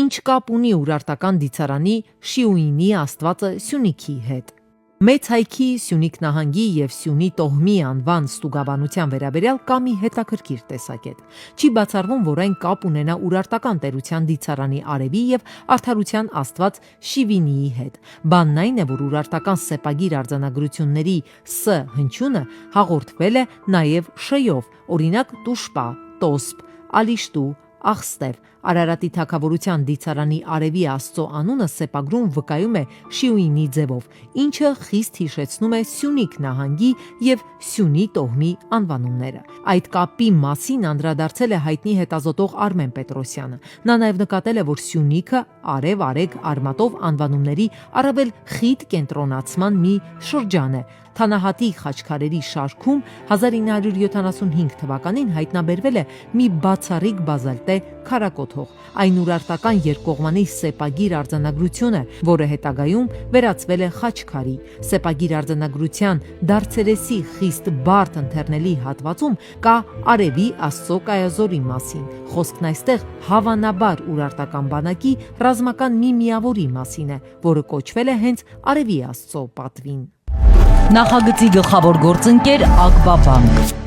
ինչ կապ ունի Ուրարտական դիցարանի Շիուինի աստվածը Սյունիքի հետ։ Մեծ հայքի Սյունիք նահանգի և Սյունի տոհմի անվան ստուգաբանության վերաբերյալ կա մի հետաքրքիր տեսակետ։ Չի բացառվում, որ այն կապ ունենա Ուրարտական տերության դիցարանի արևի և արդարության աստված Շիվինիի հետ։ Բանն այն է, որ Ուրարտական սեպագիր արձանագրությունների Ս հնչյունը հաղորդվել է նաև Շ-ով, օրինակ Տուշպա, Տոսպ, Ալիշտու, Աղստև։ Արարատի թագավորության դիցարանի արևի աստծո անունը սեպագրում վկայում է Շիուինի ձևով, ինչը խիստ հիշեցնում է Սյունիք նահանգի և Սյունի տոհմի անվանումները։ Այդ կապի մասին անդրադարձել է հայտնի հետազոտող Արմեն Պետրոսյանը։ Նա նաև նկատել է, որ Սյունիքը արև-արեգ արմատով անվանումների առավել խիտ կենտրոնացման մի շրջան է։ Թանահատի խաչքարերի շարքում 1975 թվականին հայտնաբերվել է մի բացառիկ բազալտե քարակոթող։ Այն Ուրարտական երկկողմանի սեպագիր արձանագրություն է, որը հետագայում վերածվել է խաչքարի։ Սեպագիր արձանագրության դարձերեսի խիստ բարդ ընթեռնելի հատվածում կա արևի աստծո կայազորի մասին։ Խոսքն այստեղ հավանաբար Ուրարտական բանակի ռազմական մի միավորի մասին է, որը կոչվել է հենց արևի աստծո պատվին։ Նախագծի գլխավոր գործընկեր Ակբաբանկ։